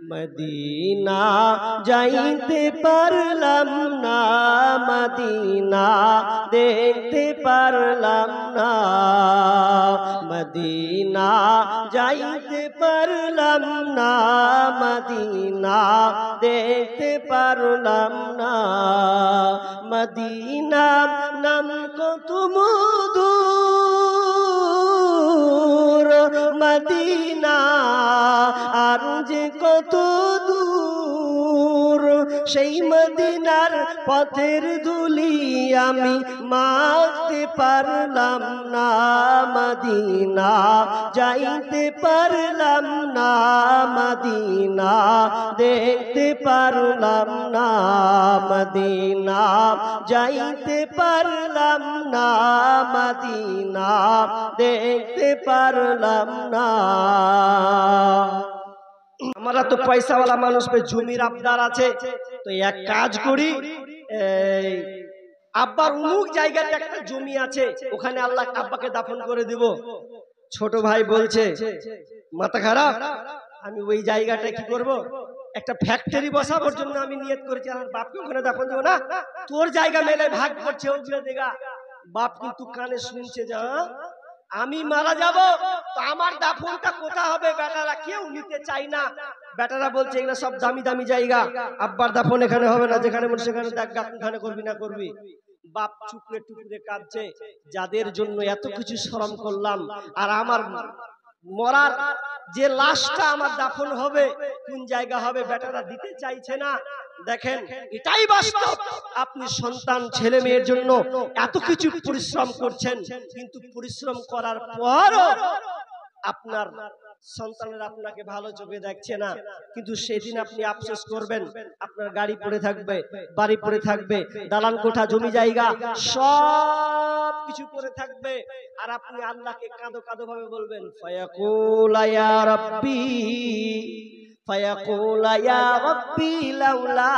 Medina যাইতে পারলাম না, মদিনা দেখতে পারলাম না, মদিনা যাইতে পারলাম না, মদিনা দেখতে পারলাম না। মদিনা নাম কত মধুর, মদিনা আর যে কত দূর, সেই মদিনার পথের ধুলি আমি মাখতে পারলাম না, মদিনা যাইতে পারলাম না, মদিনা দেখতে পারলাম না, মদিনা যাইতে পারলাম না, মদিনা দেখতে পারলাম না। আমরা তো পয়সাওয়ালা মানুষ, জমির আবদার আছে, তো এক কাজ করি, আব্বার অমুক জায়গাতে একটা জমি আছে, ওখানে আল্লাহ আব্বাকে দাফন করে দিব। ছোট ভাই বলছে মাথা খারাপ, আমি ওই জায়গাটা কি করব, একটা ফ্যাক্টরি বসাবার জন্য আমি নিয়ত করেছি, আমার বাপকে ওখানে দাফন দেবো না, তোর জায়গা মেলে ভাগ করছে ওগুলো দেখা। বাপ কিন্তু কানে শুনছে, যা আমি মারা যাব তো আমার দাফনটা কোথা হবে, বেটারা কেউ নিতে চাই না। বেটারা বলছে এগুলো সব দামি দামি জায়গা, আব্বার দাফন এখানে হবে না, যেখানে মন সেখানে দেখ, এখানে করবি না করবি। বাপ চুপড়ে টুকরে কাঁদছে, যাদের জন্য এত কিছু শরম করলাম, আর আমার মরার যে লাশটা আমার দাফন হবে কোন জায়গা হবে বেটারা দিতে চাইছে না। দেখেন এটাই বাস্তব, আপনি সন্তান ছেলে মেয়ের জন্য এত কিছু পরিশ্রম করছেন, কিন্তু পরিশ্রম করার পরও আপনার সন্তানের আপনাকে ভালো চোখে দেখছে না, কিন্তু সেদিন আপনি আফসোস করবেন। আপনার গাড়ি পড়ে থাকবে, বাড়ি পড়ে থাকবে, দালান কোঠা জমি জায়গা সব কিছু পড়ে থাকবে, আর আপনি আল্লাহকে কাঁদো কাঁদো ভাবে বলবেন, ফায়াকুল ইয়া রাব্বি, ফায়াকুল ইয়া রাব্বি লাউলা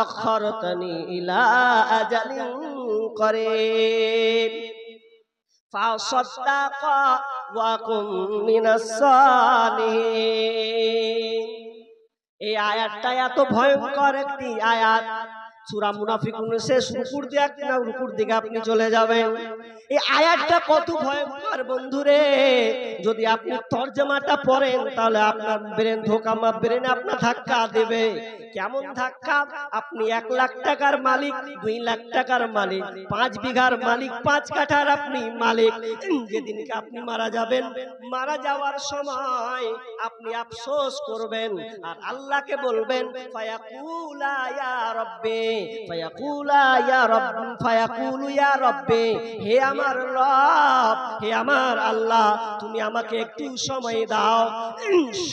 আখরতনি ইলা আজালিন করিব ফাসাদ্দাকা ওয়া কুম মিনাস সালিহিন। এই আয়াতটা এত ভয়ঙ্কর একটি আয়াত, সূরা মুনাফিকুনের শেষ রুকুর দিকে আপনি চলে যাবেন। এই আয়াতটা কত ভয়ঙ্কর বন্ধুরে, যদি আপনি তরজমাটা পড়েন তাহলে আপনার ব্রেন ব্রেনে আপনার ধাক্কা দেবে। কেমন ধাক্কা? আপনি 1 লাখ টাকার মালিক, 2 লাখ টাকার মালিক, 5 বিঘার মালিক, 5 কাঠার আপনি মালিক। যেদিনকে আপনি মারা যাবেন, মারা যাওয়ার সময় আপনি আফসোস করবেন আর আল্লাহকে বলবেন, ফায়াকুলা ইয়া রাব্বি, ফায়াকুলা ইয়া রাব্বি, ফায়াকুলু ইয়া রাব্বি, হে আমার রব, হে আমার আল্লাহ, তুমি আমাকে একটু সময় দাও,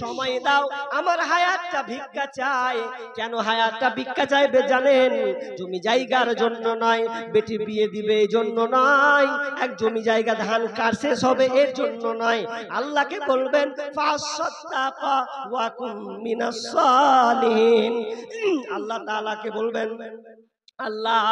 সময় দাও, আমার হায়াতটা ভিক্ষা চাই। কেন হায়াতটা ভিক্ষা চাইবে জানেন? জমি জায়গার জন্য নয়, বেটি বিয়ে দিবে এই জন্য নয়, এক জমি জায়গা ধান কাজ শেষ হবে এর জন্য নয়। আল্লাহকে বলবেন ফাসাদ্দাকা ওয়া কুম মিনাস সালিহিন। আল্লাহ তাআলাকে বলবেন, আল্লাহ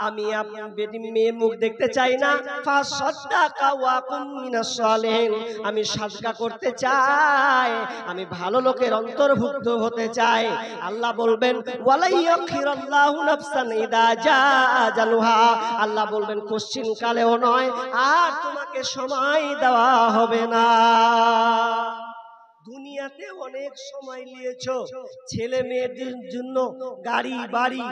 আমি আপনার বেটি মেয়ের মুখ দেখতে চাই না, ফাসাদ্দাকা ওয়া কুম মিনাস সালিহিন, আমি সাদকা করতে চাই, আমি ভালো লোকের অন্তর্ভুক্ত হতে চাই। আল্লাহ বলবেন ওয়ালা ইয়াখিরাল্লাহু নাফসান ইদা জাআ আজালুহা, আল্লাহ বলবেন কোশ্চিন কালেও নয় আর তোমাকে সময় দেওয়া হবে না। দুনিয়াতে অনেক সময় নিয়েছো, ছেলে মেয়েদের জন্য গাড়ি বাড়ি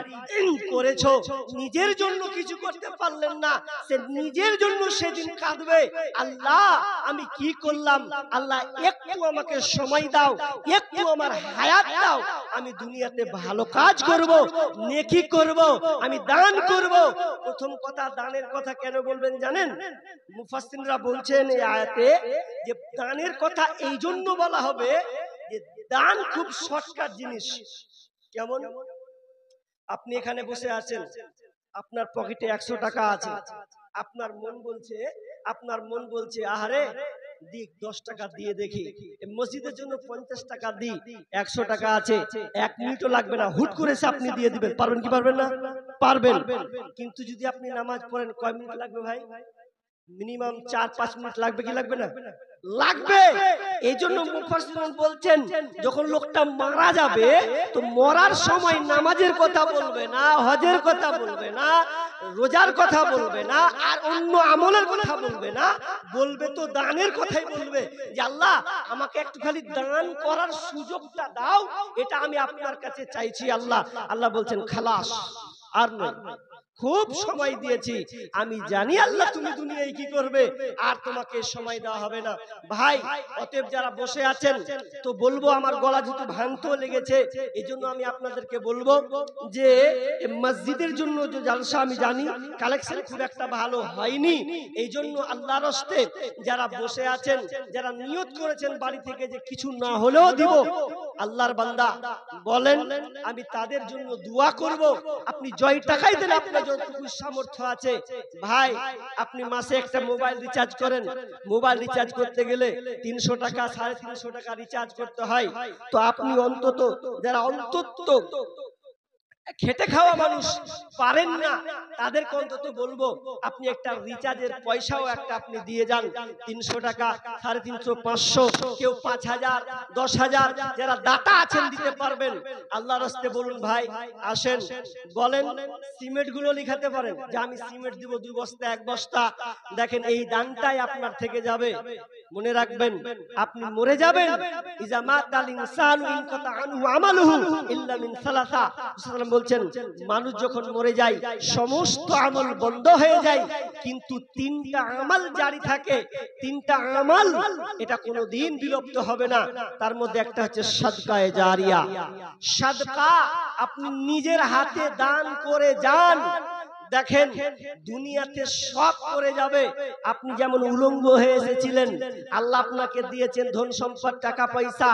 করেছো, নিজের জন্য কিছু করতে পারলেন না, সে নিজের জন্য সেদিন কাঁদবে, আল্লাহ আমি কি করলাম, আল্লাহ একটু আমাকে সময় দাও, একটু আমার হায়াত দাও, আমি দুনিয়াতে ভালো কাজ করব, নেকি করব, আমি দান করব। প্রথম কথা, দানের কথা কেন বলবেন জানেন? মুফাসসিররা বলছেন এই আয়াতে যে দানের কথা এই জন্য বলা হবে যে দান খুব শর্টকাট জিনিস। কেমন? আপনি এখানে বসে আছেন, আপনার পকেটে 100 টাকা আছে, আপনার মন বলছে আহারে দিক 10 টাকা দিয়ে দেখি, মসজিদের জন্য 50 টাকা দিই, 100 টাকা আছে, 1 মিনিটও লাগবে না, হুট করে আপনি দিয়ে দিবেন। পারবেন কি পারবেন না? পারবেন। কিন্তু যদি আপনি নামাজ পড়েন, কয় মিনিট লাগবে ভাই? মিনিমাম 4-5 মিনিট লাগবে কি লাগবে না? লাগবে। এই জন্য মুফাসসিরুন বলছেন যখন লোকটা মারা যাবে তো মরার সময় নামাজের কথা বলবে না, হজের কথা বলবে না, রোজার কথা বলবে না, আর অন্য আমলের কথা বলবে না, বলবে তো দানের কথাই বলবে যে আল্লাহ আমাকে একটু খালি দান করার সুযোগটা দাও, এটা আমি আপনার কাছে চাইছি আল্লাহ। আল্লাহ বলছেন খালাস, আর নয়। খুব সময় দিয়েছি, আমি জানি আল্লাহ তুমি দুনিয়ায় কি করবে, আর তোমাকে সময় দেওয়া হবে না। ভাই অতএব যারা বসে আছেন তো বলবো, আমার গলা জুতো ভাঙতেও লেগেছে, এই জন্য আমি আপনাদেরকে বলবো যে মসজিদের জন্য যে জালসা আমি জানি কালেকশন খুব একটা ভালো হয়নি, এই জন্য আল্লাহর হস্তে যারা বসে আছেন, যারা নিয়ত করেছেন বাড়ি থেকে যে কিছু না হলেও দিব, আল্লাহর বান্দা বলেন আমি তাদের জন্য দোয়া করব। আপনি জয় টাকাই দেন, আপনার যতটুকু সামর্থ্য আছে। ভাই আপনি মাসে একটা মোবাইল রিচার্জ করেন, মোবাইল রিচার্জ করতে গেলে 300 টাকা 350 টাকা রিচার্জ করতে হয়। তো আপনি অন্তত যারা অন্তত খেটে খাওয়া মানুষ পারেন না, তাদেরকে অন্তত বলবো আপনি একটা রিচার্জের পয়সাও একটা আপনি দিয়ে যান। 300 টাকা 350, 500, কেউ 5000, 10,000, যারা দাতা আছেন দিতে পারবেন, আল্লাহর রাস্তে বলুন ভাই আসেন, বলেন সিমেন্ট গুলো লিখাতে পারেন যে আমি সিমেন্ট দিব 2 বস্তা 1 বস্তা। দেখেন এই দানটাই আপনার থেকে যাবে। মনে রাখবেন আপনি মরে যাবেন, ইজা মাতাল ইনসানু ইনকাতা আনহু আমালুহু ইল্লা মিন সালাসা। রাসূলুল্লাহ বলছেন মানুষ যখন মরে যায় সমস্ত আমল বন্ধ হয়ে যায়, কিন্তু 3টা আমল জারি থাকে। 3টা আমল এটা কোনোদিন বিলুপ্ত হবে না। তার মধ্যে একটা হচ্ছে সাদকায়ে জারিয়া। সাদকা আপনি নিজের হাতে দান করে যান, দেখেন দুনিয়াতে সব করে যাবে। আপনি যেমন উলঙ্গ হয়ে এসেছিলেন, আল্লাহ আপনাকে দিয়েছেন ধন সম্পদ টাকা পয়সা,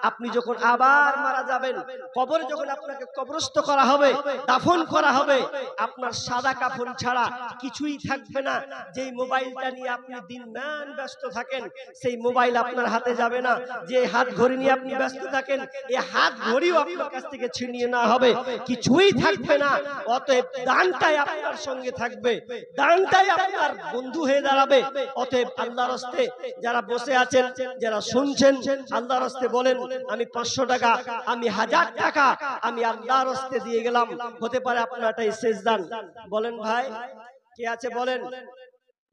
আপনি যখন আবার মারা যাবেন, কবরে যখন আপনাকে কবরস্থ করা হবে, দাফন করা হবে, আপনার সাদা কাফন ছাড়া কিছুই থাকবে না। যেই মোবাইলটা নিয়ে আপনি দিনমান ব্যস্ত থাকেন, সেই মোবাইল আপনার হাতে যাবে না। যে হাত ঘড়ি নিয়ে আপনি ব্যস্ত থাকেন, এই হাত ঘড়িও আপনার কাছ থেকে ছিনিয়ে নেওয়া হবে, কিছুই থাকবে না। অতএব দানটাই আপনার সঙ্গে থাকবে, দানটাই আপনার বন্ধু হয়ে দাঁড়াবে। অতএব আল্লাহর রাস্তে যারা বসে আছেন, যারা শুনছেন, আল্লাহর রাস্তে বলেন আমি 500 টাকা, আমি 1000 টাকা আমি আল্লাহর রাস্তে দিয়ে গেলাম। হতে পারে আপনার এটাই শেষ দান। বলেন ভাই কে আছে বলেন?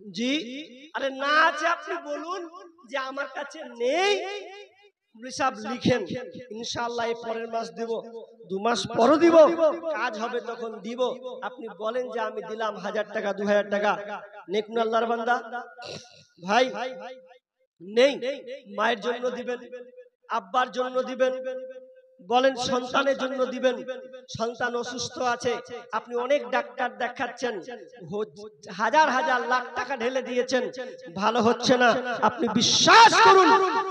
জি, আরে না আছে আপনি বলুন যে আমার কাছে নেই। হিসাব লিখেন, ইনশাআল্লাহ এই পরের মাস দিব, 2 মাস পরও দিব, কাজ হবে তখন দিব। আপনি বলেন যে আমি দিলাম 1000 টাকা 2000 টাকা। নেই কোন আল্লাহর বান্দা? ভাই নেই, মায়ের জন্য দিবেন, আব্বার জন্য দিবেন, বলেন সন্তানের জন্য দিবেন। সন্তান অসুস্থ আছে, আপনি অনেক ডাক্তার দেখাচ্ছেন, হাজার হাজার লাখ টাকা ঢেলে দিয়েছেন, ভালো হচ্ছে না। আপনি বিশ্বাস করুন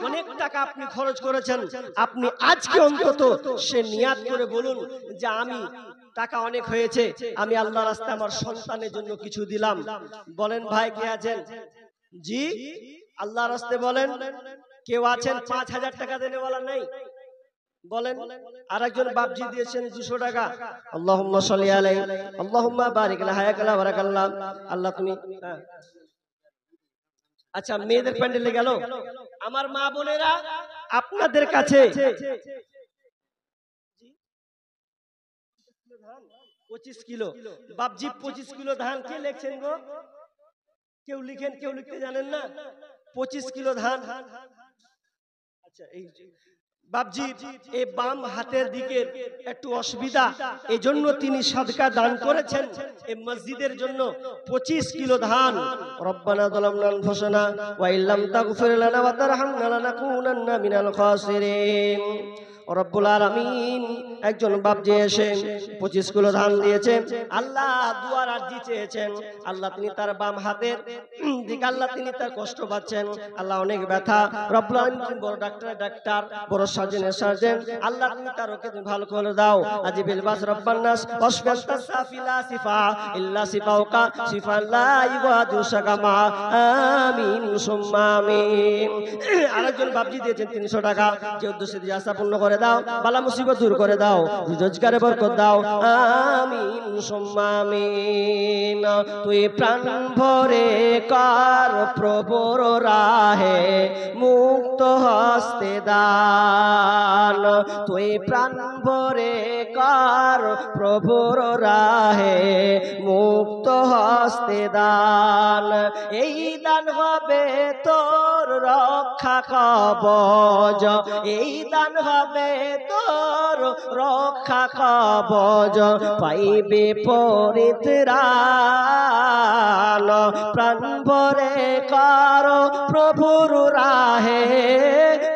অনেক টাকা আপনি খরচ করেছেন, আপনি আজকে অন্তত সে নিয়াত করে বলুন যে আমি টাকা অনেক হয়েছে, আমি আল্লাহর রাস্তায় আমার সন্তানের জন্য কিছু দিলাম। বলেন ভাই কে আছেন? জি, আল্লাহর রাস্তায় বলেন কেউ আছেন 5000 টাকা দেনেওয়ালা? নেই। বলেন আরেকজন বাপজি দিয়েছেন 200 টাকা। আল্লাহুম্মা সাল্লি আলাইহি আল্লাহুম্মা বারিক লা হায়াকাল্লাহ বারাকাল্লাহ। আল্লাহ তুমি আচ্ছা মেয়েদের প্যান্ডেলে গেল। আমার মা বোনেরা আপনাদের কাছে 25 কিলো বাপজি, 25 কিলো ধান কে লিখছেন গো? কেউ লিখেন, কেউ লিখতে জানেন না? 25 কিলো ধান। আচ্ছা এই বাপজি এই বাম হাতের দিকে একটু অসুবিধা, এজন্য তিনি সাদকা দান করেছেন এই মসজিদের জন্য 25 কিলো ধান। রব্বানা যালামনা আনফুসানা ওয়া ইল্লাম তাগফির লানা ওয়া তারহামনা লানাকুনান্না মিনাল খাসিরিন। রব্বুল আলামিন একজন বাপজি এসে 25 কিলো ধান দিয়েছে। আল্লাহ দুয়ার আরজি চেয়েছেন, আল্লাহ তিনি তার বাম হাতের দিকে, আল্লাহ তিনি তার কষ্ট পাচ্ছেন, আল্লাহ অনেক ব্যথা। রব্বুল আলামিন বড় ডাক্তার, বড় সার্জন, আল্লাহ তুমি তার ওকে তুমি ভালো করে দাও। আজিবিল বাস রব্বান নাস ওয়াসফান্তা সাফিলা সিফা ইল্লা সিফাউকা সিফা লা ইগাদু সাকামা আমিন সুম্মা আমিন। আরেকজন বাপজি দিয়েছেন 300 টাকা, যে উদ্দেশ্যে দিয়ে আশা পূর্ণ করে দাও, বালা মুসিবত দূর করে দাও। দাও, রোজগারে বরকত দাও, আমিন সুম্মা আমিন। তুই প্রাণ ভরে কর প্রভুর রাহে মুক্ত হস্তে দান, তুই প্রাণ ভরে কর প্রভুর রাহে মুক্ত হস্তে দান। এই দান হবে তোর রক্ষা কবচ, এই দান হবে তোর রক্ষা কবচ, পাইবে পরিত্রাণ। প্রাণ ভরে কর প্রভুর রাহে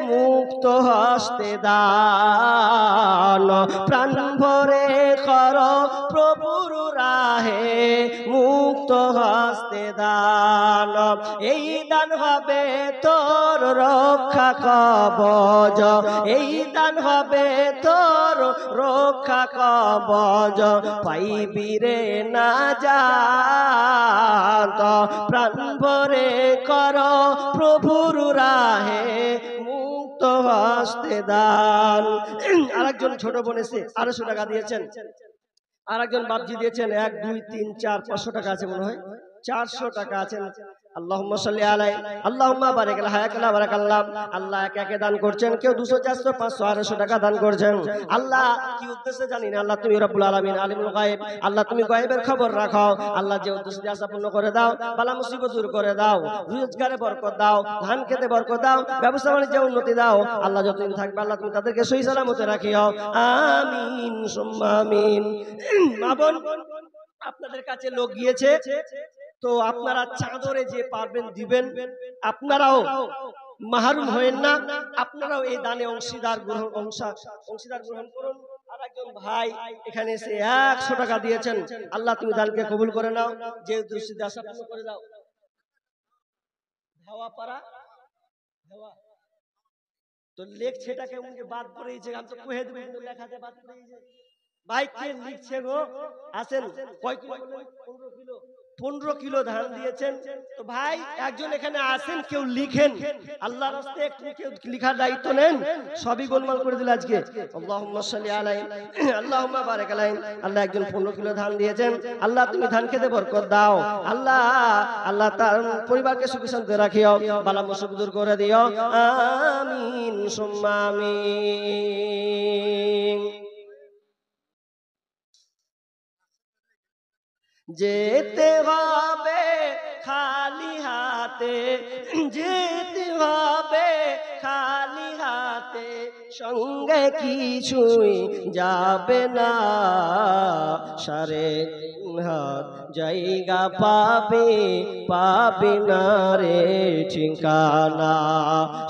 মুক্ত হস্তে দান, প্রাণ ভরে কর প্রভুর রাহে মুক্ত হস্তে দান। এই দান হবে তোর রক্ষা কবচ, এই দান হবে তোর রক্ষা কবচ, পাইবি রে নাজাত। প্রাণ ভরে কর প্রভুর রাহে মুক্ত হস্তে দান। আরেকজন ছোট বোন এসে 250 টাকা দিয়েছেন, আরেকজন বাপজি দিয়েছেন 1 2 3 4 500 টাকা আছে মনে হয়, 400 টাকা আছেন। আল্লাহুম্মা সাল্লি আলাইহি আল্লাহুম্মা বারিক আলা হায়াকাল্লাহ বারাকাল্লাহ। আল্লাহ একে একে দান করছেন, কেউ 200 400 500 250 টাকা দান করছেন। আল্লাহ কি উদ্দেশ্যে জানি না, আল্লাহ তুমি রব্বুল আলামিন আলিমুল গায়ব, আল্লাহ তুমি গায়বের খবর রাখো। আল্লাহ যে উদ্দেশ্যে আশা পূর্ণ করে দাও, বালা মুসিবত দূর করে দাও, রোজগারে বরকত দাও, ধান খেতে বরকত দাও, ব্যবসা বাণিজ্যে উন্নতি দাও। আল্লাহ যতদিন থাকবে আল্লাহ তুমি তাদেরকে সহি সালামতে রাখিও, আমিন সুম্মা আমিন। মা বোন, আপনাদের কাছে লোক গিয়েছে, তো আপনারা চাদরে যে পারবেন দিবেন, আপনারাও মাহরুম হয়েন না, আপনারাও এই দানে অংশীদার গ্রহণ করুন। আর একজন ভাই এখানে এসে 100 টাকা দিয়েছেন, আল্লাহ তুমি দানকে কবুল করে নাও, যে দুঃস্থিতি আশা পূর্ণ করে দাও। ধাওয়াপাড়া ধাওয়া তো লিখছে এটাকে উনকে বাদ পড়েছে, আমি তো কহে দেব কিন্তু লেখাতে বাদ পড়েছে। ভাই কে লিখছে গো? আসেন, কয় কিলো বলেন? 15 কিলো। 15 কিলো ধান দিয়েছেন। তো ভাই একজন এখানে আসেন, কেউ লিখেন, আল্লাহর রাস্তায় একটু কেউ লিখার দায়িত্ব নেন, সবই গোলমাল করে দিল আজকে। আল্লাহুম্মা সাল্লি আলাইহি আল্লাহুম্মা বারিক আলাইহি। আল্লাহ একজন 15 কিলো ধান দিয়েছেন, আল্লাহ তুমি ধান খেতে বরকত দাও, আল্লাহ আল্লাহ তার পরিবারকে সুখী শান্তিতে রাখিও, বালা মুসিবত দূর করে দিও, আমিন সুম্মা আমিন। যেতে হবে খালি হাতে, যেতে হবে খালি হাতে, সঙ্গে কিছুই যাবে না, সাড়ে 3 হাত জায়গা পাবে, পাবে না রে ঠিকানা,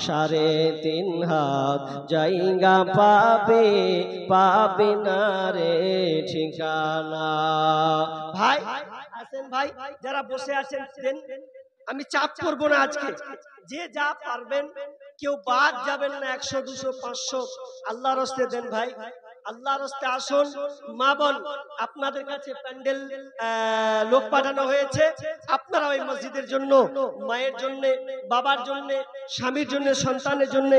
সাড়ে 3 হাত জায়গা পাবে, পাবে না রে ঠিকানা। ভাই আসেন, ভাই যারা বসে আছেন দেন, আমি চাপ করব না আজকে, যে যা পারবেন, কেউ বাদ যাবেন না, 100 200 500 আল্লাহর রাস্তায় দেন ভাই, আল্লাহর রাস্তায় আসুন। মা বোন, আপনাদের কাছে প্যান্ডেল লোক পাঠানো হয়েছে, আপনারা ওই মসজিদের জন্য, মায়ের জন্য, বাবার জন্য, স্বামীর জন্য, সন্তানের জন্য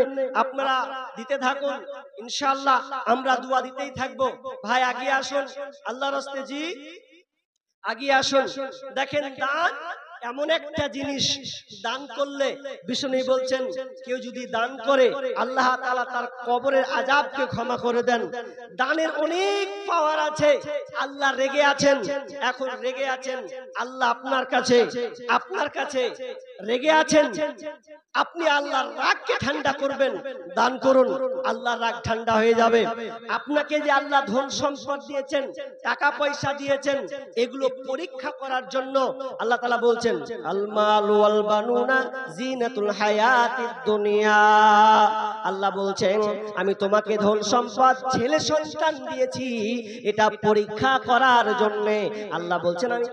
আপনারা দিতে থাকুন, ইনশাআল্লাহ আমরা দোয়া দিতেই থাকবো। ভাই আগিয়ে আসুন, আল্লাহর রাস্তায় জি আগিয়ে আসুন। দেখেন দান এমন একটা জিনিস, দান করলে বিষ্ণু বলছেন কেউ যদি দান করে আল্লাহ তাআলা তার কবরের আযাবকে ক্ষমা করে দেন। দানের অনেক পাওয়ার আছে। আল্লাহ রেগে আছেন, এখন রেগে আছেন আল্লাহ আপনার কাছে রেগে আছেন, আপনি আল্লাহর রাগকে ঠান্ডা করবেন, দান করুন, আল্লাহর রাগ ঠান্ডা হয়ে যাবে। আপনাকে যে আল্লাহ ধন সম্পদ দিয়েছেন, টাকা পয়সা দিয়েছেন, এগুলো পরীক্ষা করার জন্য আল্লাহ তাআলা বলছেন আল মাল ওয়াল বানুনা জিনাতুল হায়াতিদ দুনিয়া। আল্লাহ বলছেন আমি তোমাকে ধন সম্পদ, ছেলে সন্তান দিয়েছি, এটা পরীক্ষা করার জন্য। আল্লাহ বলছেন আমি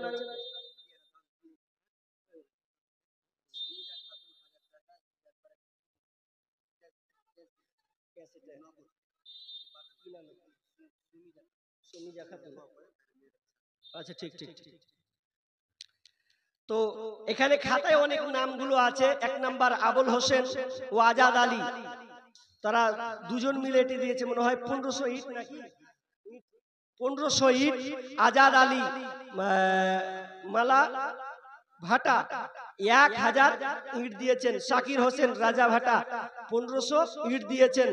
আচ্ছা ঠিক ঠিক ঠিক। তো এখানে খাতায় অনেক নামগুলো আছে। 1 নাম্বার আবুল হোসেন ও আজাদ আলী, তারা দুজন মিলে এটি দিয়েছে মনে হয় 1500 ইট নাকি 1500 ইট। আজাদ আলী মালা ভাটা 1000 ইট দিয়েছেন। শাকির হোসেন রাজা ভাটা 1500 ইট দিয়েছেন।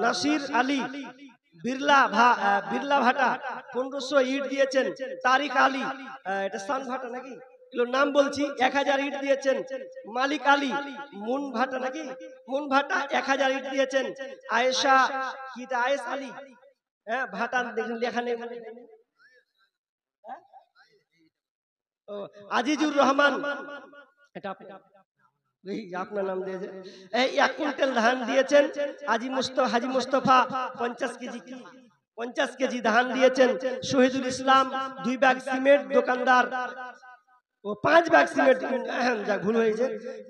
নাসির আলী বিরলা ভাটা 1500 ইট দিয়েছেন। তারিক আলী, এটা সান ভাটা নাকি, নাম বলছি, 1000 ইট দিয়েছেন। মালিক আলী মুন ভাটা নাকি, মুন ভাটা 1000 ইট দিয়েছেন। আয়েশা কিটা আয়েস আলী, হ্যাঁ ভাটা লেখা নেই। আজিজুর রহমান, এটা আপনার নাম দিয়েছে, 1 কুইন্টাল ধান দিয়েছেন। হাজি মুস্তফা 50 কেজি ধান দিয়েছেন। শহীদুল ইসলাম 2 ব্যাগ সিমেন্ট দোকানদার, ও 5 ব্যাগ সিমেন্ট, যা ভুল হয়েছে,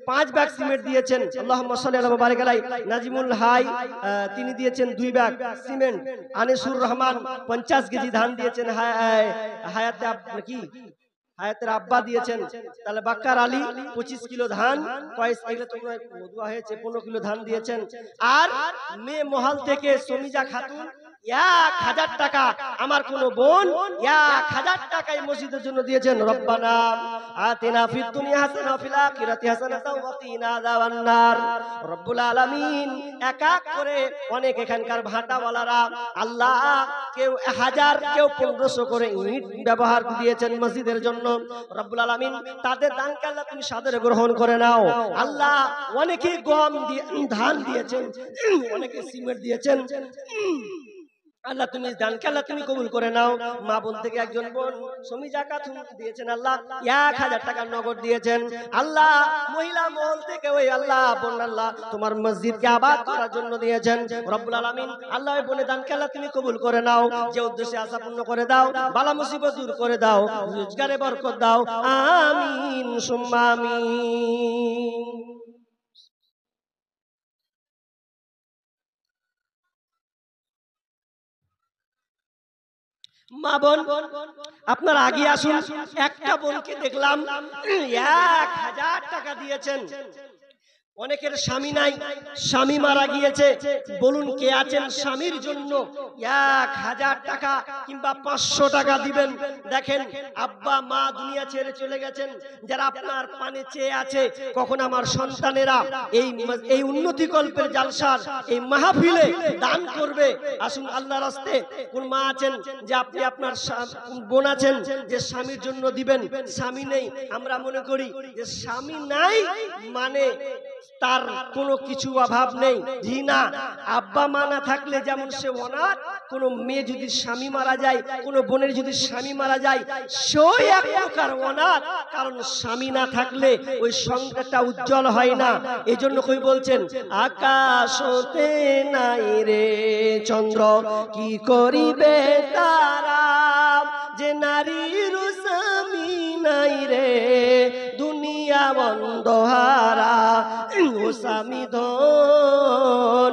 5 ব্যাগ সিমেন্ট দিয়েছেন। আল্লাহুম্মা সাল্লি আলা মুবারিক আলাই। নাজিমুল হাই তিনি দিয়েছেন 2 bag cement. Anisur Rahman 50 KG ধান দিয়েছেন। হায়াতের আব্বা দিয়েছেন। তাহলে বাক্কার আলী 25 কিলো ধান, 15 কিলো ধান দিয়েছেন। আর মেয়ে মহল থেকে সমিজা খাতুন 1000 টাকা, আমার কোন বোন 1000 টাকা এই মসজিদের জন্য দিয়েছেন। রব্বানা আতিনা ফিদ দুনিয়া হাসানাহ ওয়া ফিল আখিরাতি হাসানাতাও ওয়া কিনা আযাবান্নার। রব্বুল আলামিন এক এক করে অনেক এখানকার ভাটাওয়ালারা আল্লাহ কেউ 1000 কেউ 1500 করে ইট ব্যবহার দিয়েছেন মসজিদের জন্য। রব্বুল আলামিন তাদের দানকে আল্লাহ তুমি সাদরে গ্রহণ করে নাও। আল্লাহ অনেকে গম দিয়ে ধান দিয়েছেন, অনেকে সিমেন্ট দিয়েছেন। আল্লাহ তুমি দানকে আল্লাহ তুমি কবুল করে নাও। মা বোন থেকে একজন বোন সমিজা খাতুন দিয়েছেন, আল্লাহ 1000 টাকা নগদ দিয়েছেন। আল্লাহ মহিলা মহল থেকে ওই আল্লাহ বোন আল্লাহ তোমার মসজিদকে আবাদ করার জন্য দিয়েছেন। রব্বুল আলামিন আল্লাহ ওই বোনের দানকে আল্লাহ তুমি কবুল করে নাও। যে উদ্দেশ্যে আশা পূর্ণ করে দাও, বালা মুসিবত দূর করে দাও, রোজগারে বরকত দাও। আমিন সুম্মা আমিন। মা বোন আপনার আগে আসুন। একটা বোনকে দেখলাম 1000 টাকা দিয়েছেন। অনেকের স্বামী নাই, স্বামী মারা গিয়েছে, বলুন কে আছেন স্বামীর জন্য 1000 টাকা কিংবা 500 টাকা দিবেন। দেখেন আব্বা মা দুনিয়া ছেড়ে চলে গেছেন, যারা আপনার পানে চেয়ে আছে কখন আমার সন্তানেরা এই উন্নতি কল্পের জালসার এই মাহফিলে দান করবে। আসুন আল্লাহর রাস্তে। কোন মা আছেন যে আপনি আপনার বোন আছেন যে স্বামীর জন্য দিবেন, স্বামী নেই। আমরা মনে করি যে স্বামী নাই মানে তার কোনো কিছু অভাব নেই। জি না, আব্বা মা না থাকলে যেমন সে অনাথ, কোন মেয়ে যদি স্বামী মারা যায়, কোন বোনের যদি স্বামী মারা যায়, সেই এক প্রকার অনাথ। কারণ স্বামী না থাকলে ওই সংসারটা উজ্জ্বল হয় না। এই জন্য কই বলছেন আকাশ হতে নাই রে চন্দ্র, কি করিবে তারা, যে নারীর স্বামী নাই রে দুনিয়া বন্ধহারা। ও স্বামী ধন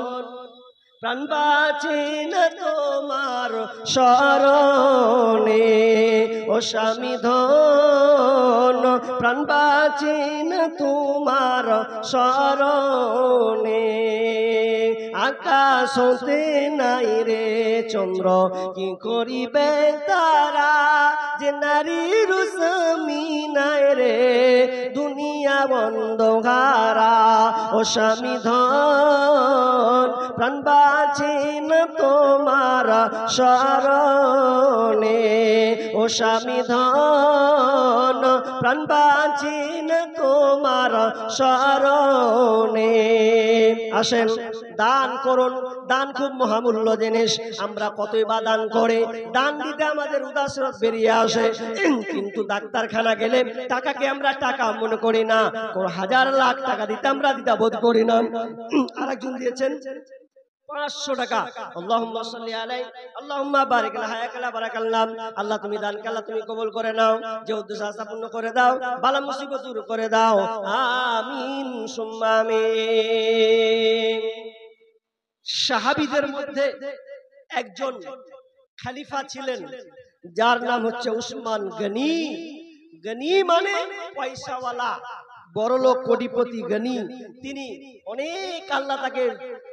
প্রাণ বাঁচে না তোমার শরণে, ও স্বামী ধন প্রাণ বাঁচে না তোমার শরণে। আকাশ হতে নাই রে চন্দ্র, কি করিবে তারা, যে নারীর স্বামী নাই রে দুনিয়া বন্ধহারা। ও স্বামী ধন প্রাণ বাঁচে না তোমার শরণে, ও স্বামী ধন প্রাণ বাঁচে না তোমার শরণে। আসেন দান করুন। দান খুব মহামূল্য জিনিস। আমরা কতই বা দান করে, দান দিতে আমাদের উদাসীনতা বেরিয়ে আসে। কিন্তু ডাক্তারখানা গেলে টাকাকে আমরা টাকা মনে করি না, 1000 লাখ টাকা দিতে আমরা দ্বিধাবোধ করি না। আরেকজন দিয়েছেন 500 টাকা। আল্লাহুম্মা সাল্লি আলাইহি আল্লাহুম্মা বারিক লানা বারাকাল্লাহ। আল্লাহ তুমি দানকে আল্লাহ তুমি কবুল করে নাও, যে উদ্দেশ্য আশা পূর্ণ করে দাও, বালা মুসিবত দূর করে দাও। আমিন সুম্মা আমিন। সাহাবীদের মধ্যে একজন খলিফা ছিলেন, যার নাম হচ্ছে উসমান গনি। গনি মানে পয়সাওয়ালা, বড়লোক, কোটিপতি, গনি। তিনি অনেক আল্লাহ তাকে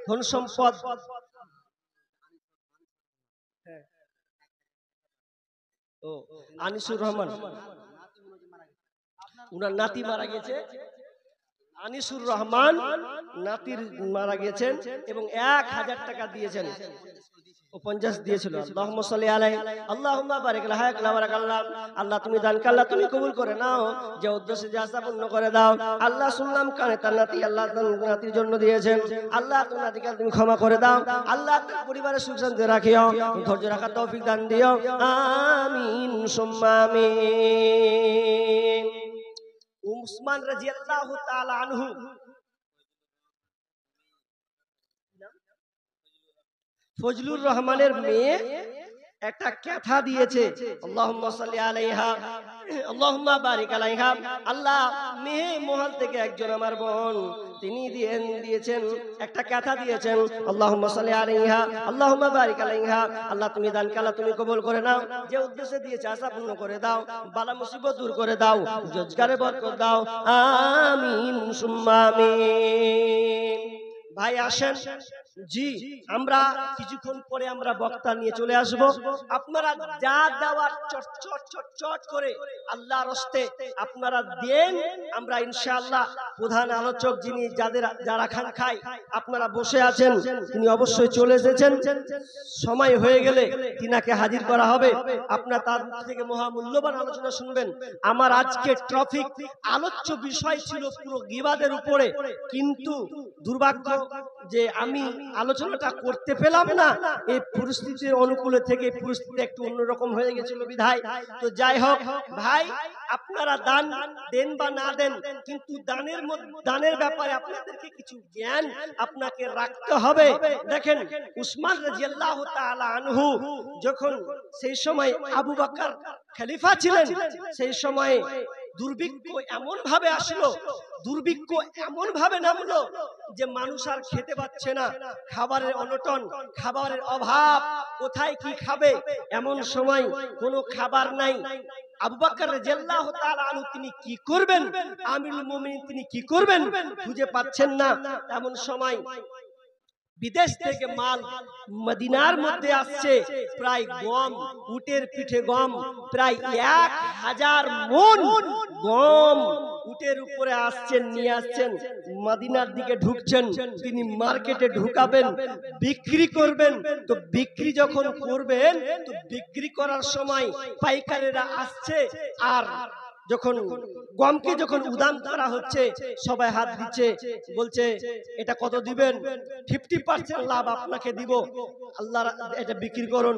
ধন সম্পদ ও আনিসুর রহমান, উনার নাতি মারা গেছে। আনিসুর রহমান নাতির মারা গেছেন এবং 1000 টাকা দিয়েছেন, ও 50 দিয়েছিল। আল্লাহুম্মা সাল্লি আলাইহি আল্লাহুম্মা বারিক লাহাক লা বারাকাল্লাহ। আল্লাহ তুমি দান আল্লাহ তুমি কবুল করে নাও, যে উদ্দেশ্যে যা আশা পূর্ণ করে দাও। আল্লাহ শুনলাম কানে তার নাতি, আল্লাহ তার নাতির জন্য দিয়েছেন, আল্লাহ তোমার নাতিকে তুমি ক্ষমা করে দাও। আল্লাহ তার পরিবারের সুখ শান্তি রাখিও, ধৈর্য রাখার তৌফিক দান দিও। আমিন সুম্মা আমিন। উসমান রাদিয়াল্লাহু তাআলা আনহু, ফজলুর রহমানের মেয়ে একটা কথা দিয়েছে, আল্লাহুম্মা সাল্লি আলাইহা আল্লাহুম্মা বারিক আলাইহা। আল্লাহ মেয়ে মহল থেকে একজন আমার বোন, তিনি দিয়েছেন একটা কথা দিয়েছেন, আল্লাহুম্মা সাল্লি আলাইহা আল্লাহুম্মা বারিক আলাইহা। আল্লাহ তুমি দান আল্লাহ তুমি কবুল করে নাও, যে উদ্দেশ্যে দিয়েছে আশা পূর্ণ করে দাও, বালা মুসিবত দূর করে দাও, রোজগারে বরকত দাও। আমিন সুম্মা আমিন। ভাই আসেন, জি আমরা কিছুক্ষণ পরে আমরা বক্তা নিয়ে চলে আসব। আপনারা যা দেওয়ার চট করে আল্লাহর হস্তে আপনারা দেন, আমরা ইনশাআল্লাহ প্রধান আলোচক যিনি যারা খান খায় আপনারা বসে আছেন, তিনি অবশ্যই চলে এসেছেন, সময় হয়ে গেলে তিনাকে হাজির করা হবে। আপনারা তার থেকে মহামূল্যবান আলোচনা শুনবেন। আমার আজকে টপিক আলোচ্য বিষয় ছিল পুরো গীবাদের উপরে, কিন্তু দুর্ভাগ্য যে আমি আলোচনাটা করতে পেলাম না, এই পরিস্থিতির অনুকূলে থেকে পরিস্থিতি একটু অন্যরকম হয়ে গেছিল বিধায়। তো যাই হোক ভাই, আপনারা দান দেন বা না দেন, কিন্তু দানের ব্যাপারে আপনাদেরকে কিছু জ্ঞান আপনাকে রাখতে হবে। দেখেন উসমান রাদিয়াল্লাহু তাআলা আনহু যখন সেই সময় আবু বকর খলিফা ছিলেন, সেই সময় দুর্ভিক্ষ এমন ভাবে আসলো, দুর্ভিক্ষ এমন ভাবে নামলো যে মানুষ আর খেতে পাচ্ছে না, খাবারের অনটন, খাবারের অভাব, কোথায় কি খাবে, এমন সময় কোনো খাবার নাই। আবু বকর রাদিয়াল্লাহু তাআলা আনহু তিনি কি করবেন, আমিরুল মুমিনিন তিনি কি করবেন খুঁজে পাচ্ছেন না। এমন সময় বিদেশ থেকে মাল মদিনার মধ্যে আসছে, প্রায় গম, উটের পিঠে গম, প্রায় 1000 মণ গম উটের উপরে আসছেন, নিয়ে আসছেন, মদিনার দিকে ঢুকছেন। তিনি মার্কেটে ঢুকাবেন, বিক্রি করবেন। তো বিক্রি যখন করবেন, তো বিক্রি করার সময় পাইকারেরা আসছে, আর যখন গমকে যখন উদাম করা হচ্ছে, সবাই হাত দিচ্ছে, বলছে এটা কত দিবেন, 50% লাভ আপনাকে দিব, আল্লাহ এটা বিক্রি করুন।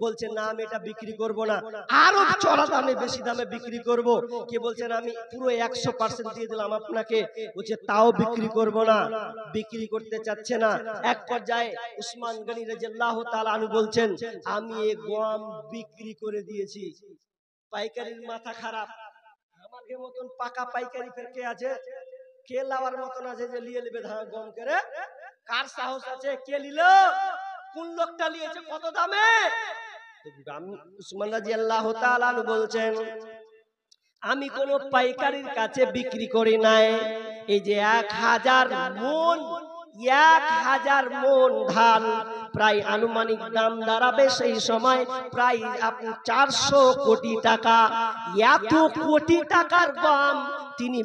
বলছে না আমি এটা বিক্রি করব না, আরো চড়া দামে বেশি দামে বিক্রি করব। কে বলছেন আমি পুরো 100% দিয়ে দিলাম আপনাকে, বলছে তাও বিক্রি করব না, বিক্রি করতে চাচ্ছে না। এক পর্যায়ে উসমান গনি রাদিয়াল্লাহু তাআলা আনহু বলছেন আমি এই গম বিক্রি করে দিয়েছি। পাইকারির মাথা খারাপ, আমাদের মতন পাকা পাইকারি ফের কে আছে, কে লাওয়ার মতন আছে যে লিয়ে নেবে ধান গম করে? কার সাহস আছে? কে নিল? কোন লোকটা নিয়েছে? কত দামে? উসমান রাদিয়াল্লাহু তাআলা আনহু বলছেন আমি কোন পাইকারির কাছে বিক্রি করি নাই। এই যে 1000 মণ, 1000 মণ ধান প্রায় আনুমানিক দাম দাঁড়াবে সেই সময় প্রায় 400 কোটি টাকা। এত কোটি টাকার গম তিনি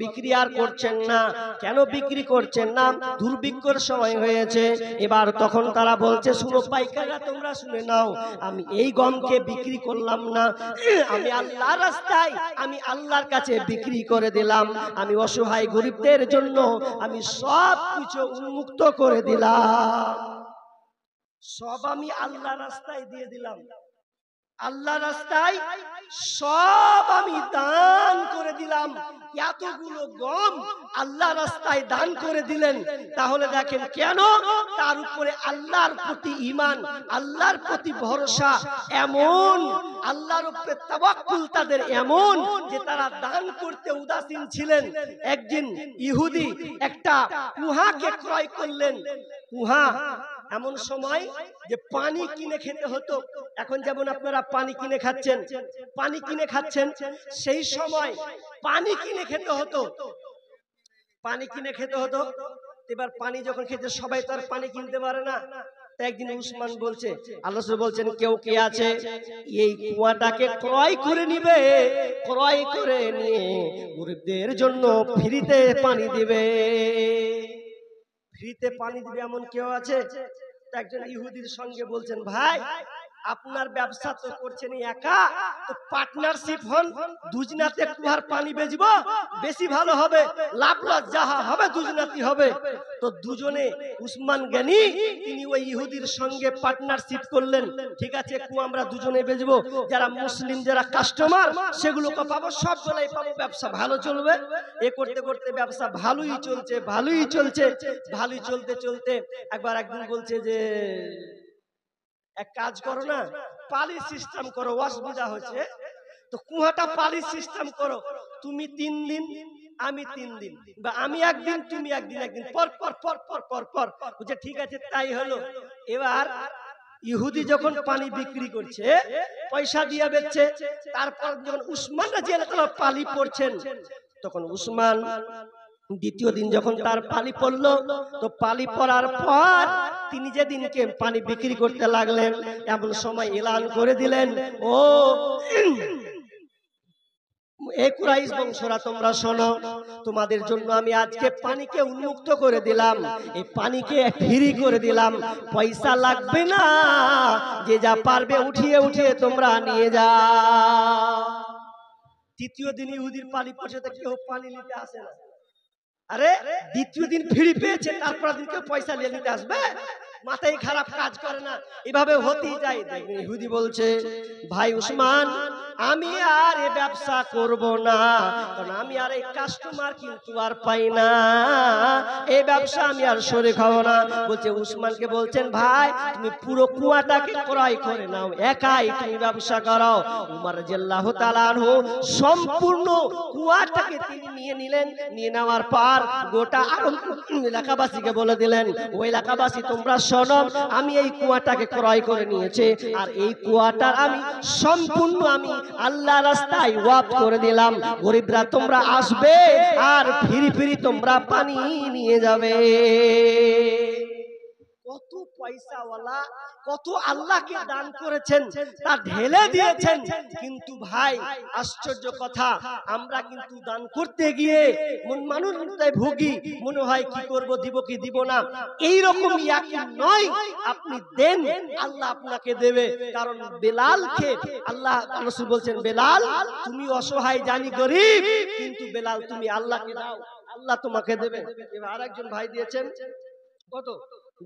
বিক্রি আর করছেন না। কেন বিক্রি করছেন না? দুর্ভিক্ষর সময় হয়েছে। এবার তখন তারা বলছে শুনো পাইকাররা তোমরা শুনে নাও, আমি এই গমকে বিক্রি করলাম না, আমি আল্লাহর রাস্তায়, আমি আল্লাহর কাছে বিক্রি করে দিলাম। আমি অসহায় গরিবদের জন্য আমি সব কিছু উন্মুক্ত করে দিলাম, সব আমি আল্লাহর রাস্তায় দিয়ে দিলাম, আল্লাহর রাস্তায় সব আমি দান করে দিলাম। এতগুলো গম আল্লাহ রাস্তায় দান করে দিলেন। তাহলে দেখেন কেন? তার উপরে আল্লাহর প্রতি ঈমান, আল্লাহর প্রতি ভরসা এমন, আল্লাহর উপরে তাওয়াক্কুল তাদের এমন যে তারা দান করতে উদাসীন ছিলেন। একদিন ইহুদি একটা কুহাকে ক্রয় করলেন। কুহা এমন সময় যে পানি কিনে খেতে হতো। এখন যেমন আপনারা পানি কিনে খাচ্ছেন, পানি কিনে খাচ্ছেন, সেই সময় পানি কিনে খেতে হতো, পানি কিনে খেতে হতো। এবার পানি যখন খেতে, সবাই তো আর পানি কিনতে পারে না, একদিন উসমান বলছে, আল্লাহ রাসূল বলছেন কেউ কে আছে এই কুয়াটাকে ক্রয় করে নিবে, ক্রয় করে নিয়ে গরিবদের জন্য ফ্রিতে পানি দিবে, ফ্রিতে পানি দিবে এমন কেউ আছে? একজন ইহুদির সঙ্গে বলছেন, ভাই আপনার ব্যবসা তো করছেন একা, তো পার্টনারশিপ হন, দুজনাতে কুয়ার পানি বেচবো, বেশি ভালো হবে, লাভ লস যাহা হবে দুজনাতি হবে। তো দুজনে উসমান গনি তিনি ওই ইহুদির সঙ্গে পার্টনারশিপ করলেন, ঠিক আছে কুয়া আমরা দুজনে বেচবো, যারা মুসলিম যারা কাস্টমার সেগুলোকে পাবো, সবগুলাই পাবো, ব্যবসা ভালো চলবে। এ করতে করতে ব্যবসা ভালোই চলছে, ভালোই চলছে, ভালোই চলতে চলতে একবার একদিন বলছে যে এক কাজ করো না, পালি সিস্টেম করো, অসুবিধা হচ্ছে তো কুয়াটা পালি সিস্টেম করো, তুমি 3 দিন আমি 3 দিন, বা আমি একদিন তুমি একদিন, একদিন পর পর পর পর পর পর বুঝে, ঠিক আছে তাই হলো। এবার ইহুদি যখন পানি বিক্রি করছে, পয়সা দিয়ে বেচছে, তারপর যখন উসমান রাদিয়াল্লাহু তাআলা পালি পড়ছেন, তখন উসমান দ্বিতীয় দিন যখন তার পালি পড়লো, তো পালি পড়ার পর তিনি যেদিনকে পানি বিক্রি করতে লাগলেন, এমন সময় এলান করে দিলেন, ও এ কুরাইশ বংশরা তোমরা শোনো, তোমাদের জন্য আমি আজকে পানিকে উন্মুক্ত করে দিলাম, এই পানিকে ফ্রি করে দিলাম, পয়সা লাগবে না, যে যা পারবে উঠিয়ে উঠিয়ে তোমরা নিয়ে যাও। তৃতীয় দিন ইহুদির পানি পড়ছে, কেউ পানি নিতে আসে না। আরে দ্বিতীয় দিন ফ্রি পেয়েছে, তারপর দিন কেউ পয়সা নিয়ে নিতে আসবে? মাথায় খারাপ কাজ করে না, এভাবে হতেই যায়। ইহুদি বলছে, ভাই উসমান আমি আর এই ব্যবসা করব না, কারণ আমি আর এই কাস্টমার কিন্তু আর পাই না, এই ব্যবসা আমি আর শরীক হব না। বলছে উসমানকে বলছেন, ভাই তুমি পুরো কুয়াটাকে ক্রয় করে নাও, একাই তুমি ব্যবসা করো। উমর রাদিয়াল্লাহু তাআলা আনহু সম্পূর্ণ কুয়াটাকে তিনি নিয়ে নিলেন, নিয়ে নেওয়ার পর গোটা এলাকাবাসীকে বলে দিলেন, ওই এলাকাবাসী তোমরা শোনো, আমি এই কুয়াটাকে ক্রয় করে নিয়েছি, আর এই কুয়াটার আমি সম্পূর্ণ আমি আল্লাহ রাস্তায় ওয়াকফ করে দিলাম, গরিবরা তোমরা আসবে আর ফিরি ফিরি তোমরা পানি নিয়ে যাবে। কত পয়সাওয়ালা, কত আল্লাহকে দান করেছেন, তা ঢেলে দিয়েছেন। কিন্তু ভাই আশ্চর্য কথা, আমরা কিন্তু দান করতে গিয়ে মন মানুষটাই ভুগি, মনে হয় কি করব, দিব কি দিব না, এই রকম ইয়াকিন নয়। আপনি দেন, আল্লাহ আপনাকে দেবে। কারণ বেলালকে আল্লাহ রাসূল বলছেন, বেলাল তুমি অসহায় জানি গরিব, কিন্তু বেলাল তুমি আল্লাহকে দাও, আল্লাহ তোমাকে দেবে। এবার আরেকজন ভাই দিয়েছেন কত,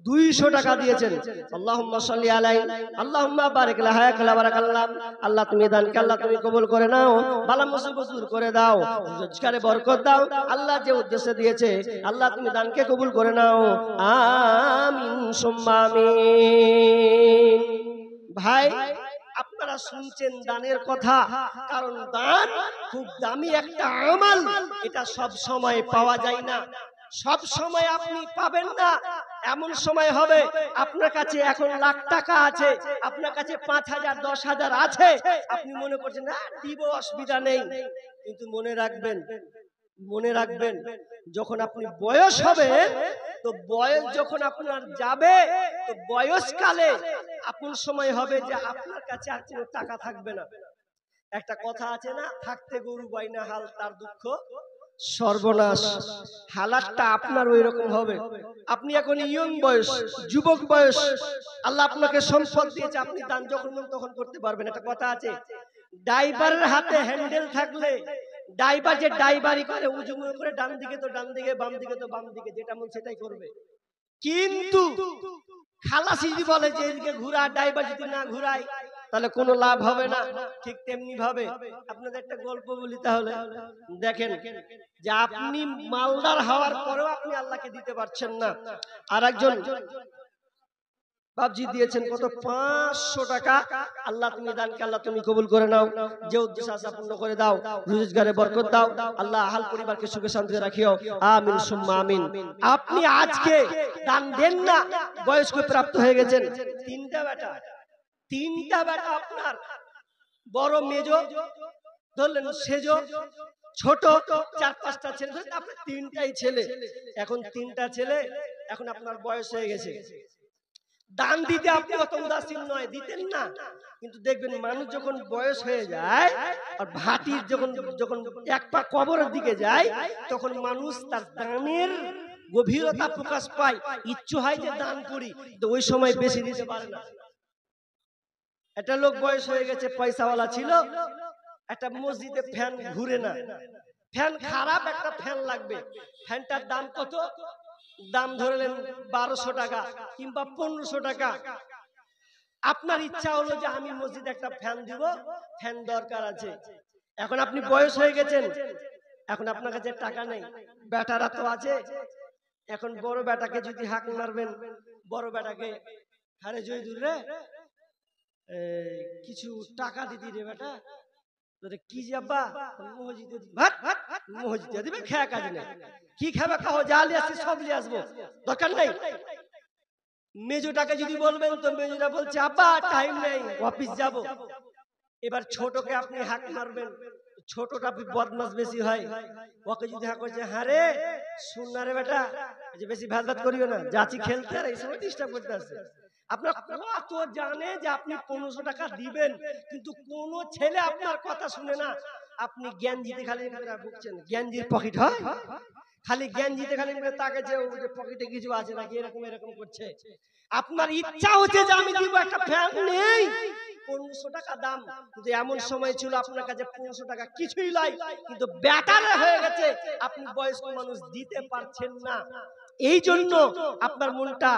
200 টাকা দিয়েছেন। আল্লাহুম্মা সাল্লি আলাইহি আল্লাহুম্মা বারিক লাহা বারাকাল্লাহ। আল্লাহ তুমি দানকে আল্লাহ তুমি কবুল করে নাও, বালা মুসিবত দূর করে দাও, রোজগারে বরকত দাও। আল্লাহ যে উদ্দেশ্যে দিয়েছে আল্লাহ তুমি দানকে কবুল করে নাও, আমিন সুম্মা আমিন। ভাই আপনারা শুনছেন দানের কথা, কারণ দান খুব দামি একটা আমল, এটা সব সময় পাওয়া যায় না, সব সময় আপনি পাবেন না। এমন সময় হবে আপনার কাছে এখন লাখ টাকা আছে, আপনার কাছে 5,000 10,000 আছে, আপনি মনে করছেন না দিব, অসুবিধা নেই। কিন্তু মনে রাখবেন, মনে রাখবেন, যখন আপনি বয়স হবে, তো বয়স যখন আপনার যাবে, তো বয়সকালে আপন সময় হবে যে আপনার কাছে আর কোনো টাকা থাকবে না। একটা কথা আছে না, থাকতে গরু বাইনা হাল, তার দুঃখ সর্বনাশ। হালাতটা আপনার ওই রকম হবে। আপনি এখন ইয়ং বয়স, যুবক বয়স, আল্লাহ আপনাকে সম্পদ দিয়েছে, আপনি দান যখন তখন করতে পারবেন। একটা কথা আছে, ড্রাইভারের হাতে হ্যান্ডেল থাকলে ড্রাইভার যে ড্রাইভারি করে, উজু করে ডান দিকে তো ডান দিকে, বাম দিকে তো বাম দিকে, যেটা মন সেটাই করবে। কিন্তু খালাসি যদি বলে যে এদিকে ঘুরা, ড্রাইভার যদি না ঘুরায়, তাহলে কোনো লাভ হবে না। ঠিক তেমনি ভাবে আপনাদের একটা গল্প বলি তাহলে, দেখেন যে আপনি মালদার হওয়ার পরেও আপনি আল্লাহকে দিতে পারছেন না। আর একজন বাবজি দিয়েছেন কত, 500 টাকা। আল্লাহ তুমি দানকে আল্লাহ তুমি কবুল করে নাও, যে উদ্দেশ্য আছে পূর্ণ করে দাও, রোজগারে বরকত দাও, আল্লাহ আহাল পরিবারকে সুখে শান্তিতে রাখিও, আমিন সুম্মা আমিন। আপনি আজকে দান দেন না, বয়স্ক প্রাপ্ত হয়ে গেছেন, তিনটা বেটা আপনার, বড় মেজো ধরলেন, সেজো ছোট, 4-5টা ছেলে, আপনার 3টাই ছেলে, এখন 3টা ছেলে, এখন আপনার বয়স হয়ে গেছে। দান দিতে আপনি অত উদাসীন নয়, দিতেন না, কিন্তু দেখবেন মানুষ যখন বয়স হয়ে যায় আর ভাটির যখন যখন এক পা কবরের দিকে যায়, তখন মানুষ তার দানের গভীরতা প্রকাশ পায়, ইচ্ছে হয় যে দান করি, তো ওই সময় বেশি দিতে পারে না। একটা লোক বয়স হয়ে গেছে, পয়সাওয়ালা ছিল, একটা মসজিদে ফ্যান ঘুরে না, ফ্যান খারাপ, একটা ফ্যান লাগবে, ফ্যানটার দাম কত? দাম ধরলেন 1200 টাকা কিংবা 1500 টাকা। আপনার ইচ্ছা হলো যে আমি মসজিদে একটা ফ্যান দিব, ফ্যান দরকার আছে। এখন আপনি বয়স হয়ে গেছেন, এখন আপনার কাছে টাকা নেই, বেটারা তো আছে। এখন বড় বেটাকে যদি হাঁক মারবেন, বড় বেটাকে, আরে জয়দুর রে কিছু টাকা দিদি রে বেটা, কি যাবা মসজিদে দিবে, খেয়া কাজ নেই, কি খাবে খাও, যা লিয়ে আসছি সব লিয়ে আসবো, দরকার নেই। মেজোটাকে যদি বলবেন, তো মেজোটা বলছে আব্বা টাইম নেই, অফিস যাব। এবার ছোটকে আপনি হাঁক মারবেন, ছোটটা বদমাস বেশি হয়, ওকে যদি হাঁক করছে, হ্যাঁ রে শুন না রে বেটা, যে বেশি ভাত ভাত করিও না, যাচ্ছি খেলতে, আর এই সময় ডিস্টার্ব করতে আসছে। আপনার কত জানে যে আপনি 1500 টাকা দিবেন, কিন্তু কোন ছেলে আপনার কথা শুনে না। আপনি জ্ঞানজিতে খালি ভুগছেন, জ্ঞানজির পকেট হয়, খালি জ্ঞানজিতে খালি তাকে যে পকেটে কিছু আছে নাকি, এরকম এরকম করছে। আপনার ইচ্ছা হচ্ছে যে আমি দিব, একটা ফ্যান নেই, 1500 টাকা দাম, কিন্তু এমন সময় ছিল আপনার কাছে 1500 টাকা কিছুই নাই, কিন্তু ব্যাটারে হয়ে গেছে, আপনি বয়স্ক মানুষ দিতে পারছেন না। এই জন্য আপনার মনটা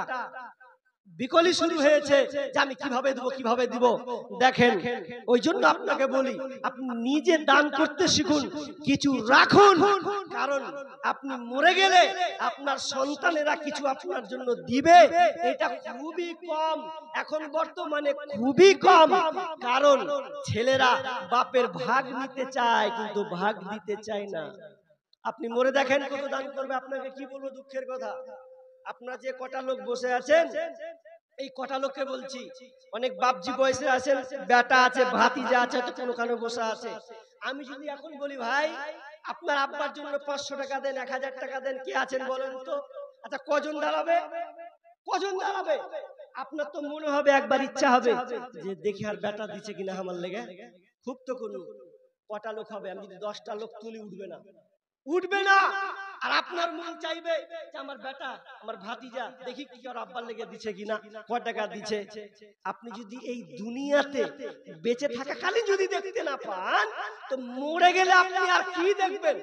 বিকলি শুরু হয়েছে যে আমি কিভাবে দিব, কিভাবে দিব। দেখেন, ওই জন্য আপনাকে বলি, আপনি নিজে দান করতে শিখুন, কিছু রাখুন, কারণ আপনি মরে গেলে আপনার সন্তানেরা কিছু আপনার জন্য দিবে, এটা খুবই কম, এখন বর্তমানে খুবই কম। কারণ ছেলেরা বাপের ভাগ নিতে চায়, কিন্তু ভাগ দিতে চায় না। আপনি মরে দেখেন কত দান করবে। আপনাকে কি বলবো, দুঃখের কথা, আপনারা যে কটা লোক বসে আছেন, এই কটা লোককে বলছি, অনেক বাপজি বয়সে আছেন, বেটা আছে, ভাতিজা আছে, তো কোনখানে বসে আছে। আমি যদি এখন বলি ভাই আপনার আব্বার জন্য 500 টাকা দেন, 1000 টাকা দেন, কে আছেন বলেন তো? আচ্ছা কজন দাঁড়াবে? কজন দাঁড়াবে? আপনার তো মনে হবে, একবার ইচ্ছা হবে যে দেখি আর বেটা দিচ্ছে কিনা আমার লেগে, খুব তো করুন। কটা লোক হবে? আমি যদি 10টা লোক তুলি, উঠবে না, উঠবে না। আর আপনার মন চাইবে যে আমার বেটা, আমার ভাতিজা, দেখি কি আর আব্বার লেগে দিচ্ছে কিনা, কয় টাকা দিচ্ছে। আপনি যদি এই দুনিয়াতে বেঁচে থাকাকালীন যদি দেখতে না পান, তো মরে গেলে আপনি আর কি দেখবেন?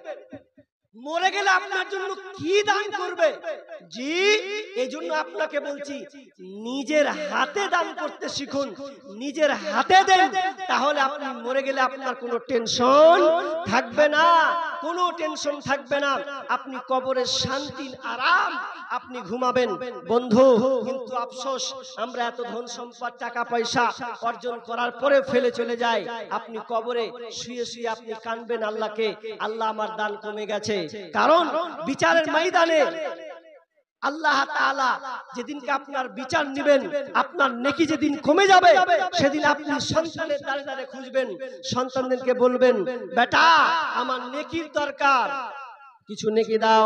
মরে গেলে আপনার জন্য কি দান করবে? জি, এই জন্য আপনাকে বলছি, নিজের হাতে দান করতে শিখুন, নিজের হাতে দেন, তাহলে আপনি মরে গেলে আপনার কোনো টেনশন থাকবে না, কোনো টেনশন থাকবে না। আপনি কবরের শান্তি আরাম আপনি ঘুমাবেন। বন্ধু, কিন্তু আফসোস, আমরা এত ধন সম্পদ, টাকা পয়সা অর্জন করার পরে ফেলে চলে যাই। আপনি কবরে শুয়ে শুয়ে আপনি কাঁদবেন আল্লাহকে, আল্লাহ আমার দান কমে গেছে। কারণ বিচারের ময়দানে আল্লাহ তাআলা যেদিনকে আপনার বিচার নেবেন, আপনার নেকি যেদিন কমে যাবে, সেদিন আপনি সন্তানের দ্বারে দ্বারে খুঁজবেন, সন্তানদেরকে বলবেন, বেটা আমার নেকির দরকার, কিছু নেকি দাও।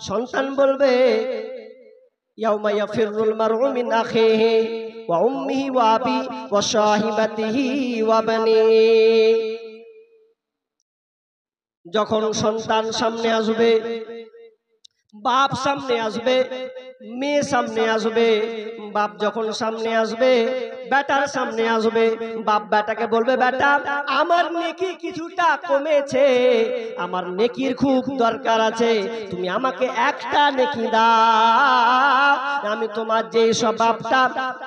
সন্তান বলবে, ইয়াউমা ইয়াফিরুল মারউ মিন আখিহি ওয়া উম্মিহি ওয়া আবি ওয়া সাহিবাতিহি ওয়া বানিহি। যখন সন্তান সামনে আসবে, বাপ সামনে আসবে, মেয়ে সামনে আসবে। বাপ যখন সামনে আসবে, বেটার সামনে আসবে, বাপ বেটাকে বলবে, বেটা আমার নেকি কিছুটা কমেছে, আমার নেকির খুব দরকার আছে, তুমি আমাকে একটা নেকি দাও। আমি তোমার যে সব বাপটা,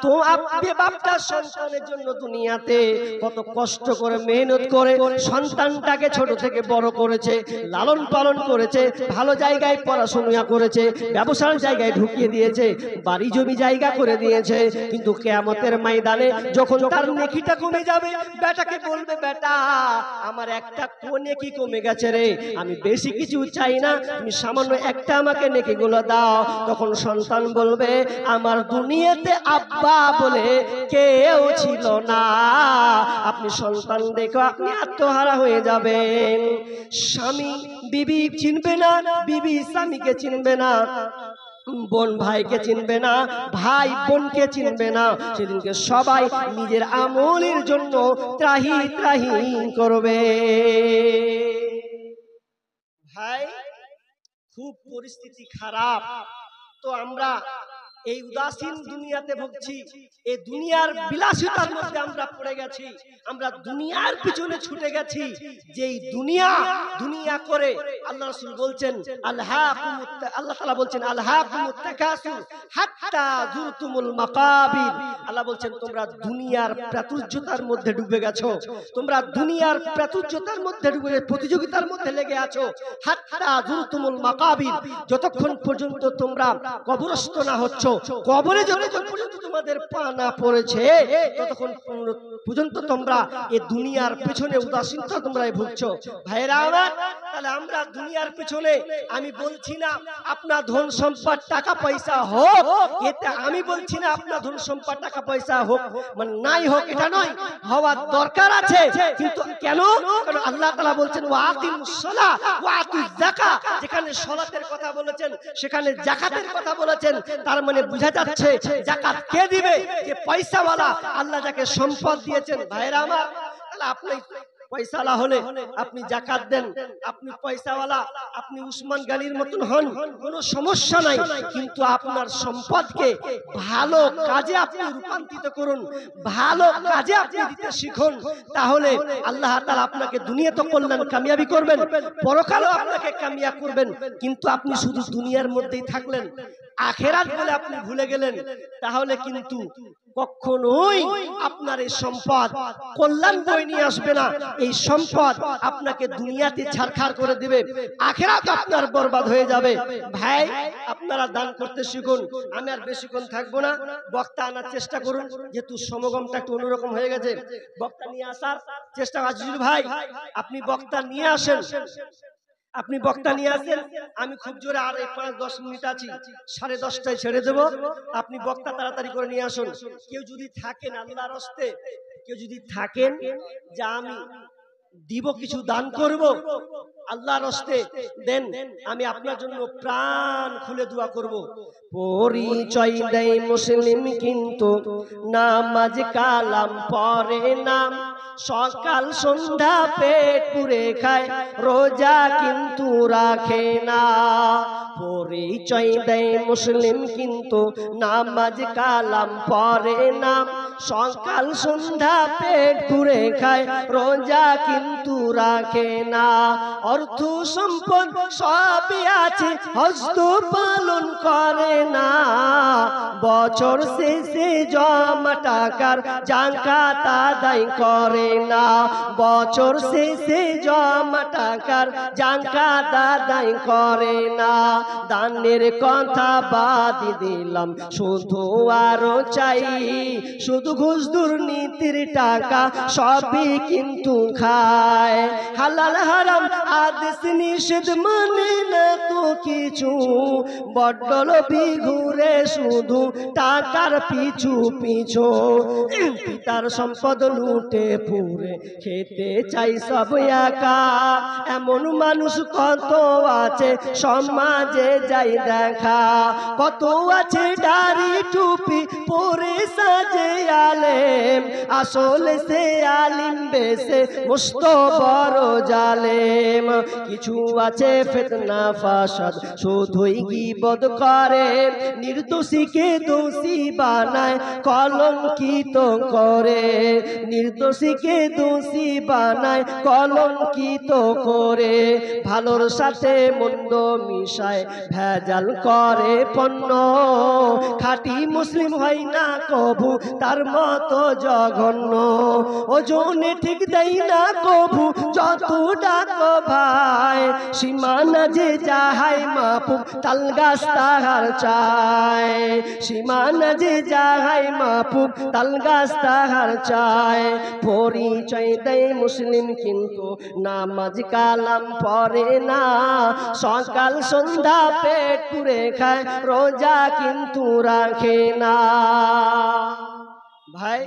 তো আপনি বাপটা সন্তানের জন্য দুনিয়াতে কত কষ্ট করে মেহনত করে সন্তানটাকে ছোট থেকে বড় করেছে, লালন পালন করেছে, ভালো জায়গায় পড়াশোনা করেছে, ব্যবসার জায়গায় ঢুকিয়ে দিয়েছে, বাড়ি জমি জায়গা করে দিয়েছে, কিন্তু কিয়ামতের ময়দানে যখন তার নেকিটা কমে যাবে, বেটাকে বলবে, বেটা আমার একটা নেকি কমে গেছে রে, আমি বেশি কিছু চাই না, তুমি সামান্য একটা আমাকে নেকিগুলো দাও। তখন সন্তান বলবে, আমার দুনিয়াতে আব্বা বলে কেউ ছিল না। আপনি সন্তান দেখো, আপনি আত্মহারা হয়ে যাবেন। স্বামী বিবি চিনবে না, বিবি স্বামীকে চিনবে না। বোন ভাইকে চিনবে না, ভাই বোনকে চিনবে না। সেদিনকে সবাই নিজের আমলের জন্য ত্রাহি ত্রাহি করবে। ভাই খুব পরিস্থিতি খারাপ, তো আমরা এই উদাসীন দুনিয়াতে ভুগছি, এই দুনিয়ার বিলাসিতার মধ্যে আমরা পড়ে গেছি, আমরা দুনিয়ার পিছনে ছুটে গেছি। যেই দুনিয়া দুনিয়া করে আল্লাহ রাসূল বলছেন আল্লাহ তাআলা বলছেন আলহাকুমুত তাকাসুর হাত্তা যুরতুমুল মাকাবির। আল্লাহ বলছেন তোমরা দুনিয়ার প্রাচুর্যতার মধ্যে ডুবে গেছো, তোমরা দুনিয়ার প্রাচুর্যতার মধ্যে ডুবে প্রতিযোগিতার মধ্যে লেগে আছো। হাত্তা যুরতুমুল মাকাবির, যতক্ষণ পর্যন্ত তোমরা কবরস্থ না হচ্ছ, কবরে যতক্ষণ পর্যন্ত তোমাদের পা না পড়েছে, ততক্ষণ পর্যন্ত তোমরা এই দুনিয়ার পেছনে উদাসীনতা তোমরা ভুগছো। ভাইরা আমার, তাহলে আমরা দুনিয়ার পেছনে, আমি বলছি না আপনার ধন সম্পদ টাকা পয়সা হোক, এতে আমি বলছি না আপনার ধন সম্পদ টাকা পয়সা হোক মানে নাই হোক, এটা নয়, হওয়ার দরকার আছে। কিন্তু কেন? কারণ আল্লাহ তাআলা বলছেন ওয়াকিমুস সালাহ ওয়া আতুজ যাকাত, যেখানে সালাতের কথা বলেছেন সেখানে যাকাতের কথা বলেছেন। তার মানে বোঝা যাচ্ছে যাকাত কে দিবে? যে পয়সাওয়ালা, আল্লাহ যাকে সম্পদ দিয়েছেন। ভাইরা আমার, তাহলে আপনি পয়সাওয়ালা হলে আপনি যাকাত দেন, আপনি পয়সাওয়ালা, আপনি উসমান গনির মতন হন, কোনো সমস্যা নাই। কিন্তু আপনার সম্পদকে ভালো কাজে আপনি রূপান্তরিত করুন, ভালো কাজে আপনি দিতে শিখুন, তাহলে আল্লাহ তাআলা আপনাকে দুনিয়াতে কল্যাণ কামিয়াবি করবেন, পরকালেও আপনাকে কামিয়াব করবেন। কিন্তু আপনি শুধু দুনিয়ার মধ্যেই থাকলেন, আখিরাত বলে আপনি ভুলে গেলেন, তাহলে কিন্তু কখনোই আপনার এই সম্পদ কল্যাণ বয়ে নিয়ে আসবে না। এই সম্পদ আপনাকে দুনিয়াতে ছারখাড় করে দিবে, আখিরাত আপনার বরবাদ হয়ে যাবে। ভাই, আপনারা দান করতে শিখুন। আমি আর বেশিক্ষণ থাকবো না, বক্তা আনার চেষ্টা করুন, যেহেতু সমাগমটা একটু অন্যরকম হয়ে গেছে। বক্তা নিয়ে আসার চেষ্টা, আজিজুল ভাই আপনি বক্তা নিয়ে আসেন, আপনি বক্তা নিয়ে আসেন। আমি খুব জোরে আর 5-10 মিনিট আছি, 10:30টায় ছেড়ে দেব। আপনি বক্তা তাড়াতাড়ি করে নিয়ে আসুন। কেউ যদি থাকেন আল্লাহর রাস্তে, কেউ যদি থাকেন যে আমি দিব, কিছু দান করব, আল্লাহর রাস্তে দেন, আমি আপনার জন্য প্রাণ খুলে দোয়া করব। পরিচয় দেয় মুসলিম কিন্তু নামাজ কালাম পড়ে না, সকাল সন্ধ্যা পেট পুরে খায়, রোজা কিন্তু রাখে না। পরিচয় দেয় মুসলিম কিন্তু নামাজ কালাম পড়ে না, সকাল সন্ধ্যা পেট পুরে খায়, রোজা কিন্তু রাখে না। অর্থ সম্পদ সবই আছে, হজ তো পালন করে না, বছর শেষে জমা টাকার যাকাত আদায় করে না, বছর শেষে জমা টাকার যাকাত আদায় করে না। দানের কথা বাদ দিলাম, শুধু আরো চাই, শুধু ঘুষ দুর্নীতির টাকা সবই কিন্তু খায়। হালাল হারাম আদেশ নিষেধ মানে না তো কিছু, বড্ড লোভী ঘুরে শুধু টাকার পিছু পিছু, পিতার সম্পদ লুটে পুরে খেতে চাই সব একা। এমন মানুষ কত আছে সমাজে যাই দেখা, কত আছে দাড়ি টুপি পরে সাজে আলেম, আসলে সে আলিম বেশে মস্ত বড় জালেম। কিছু আছে ফিতনা ফাসাদ শুধুই গীবত করে, নির্দোষীকে দোষী বানায় কলঙ্কিত করে, নির্দোষীকে দোষী বানায় কলঙ্কিত করে, ভালোর সাথে মন্দ মিশায় ভেজাল করে পণ্য, খাঁটি মুসলিম হয় না কবু তার মতো জঘন্য, ওজনে ঠিক দেয় না কবু যত ডাকো ভাই, সীমানা যে যাহাই মাপুক তাল গাছ তাহার চায়, সীমানা যে যাহাই মাপুক তাল গাছ তাহার চায়। পরিচয় দেয় মুসলিম কিন্তু নামাজ কালাম পড়ে না, সকাল সন্ধ্যা পেট পুরে খায়, রোজা কিন্তু রাখে না। ভাই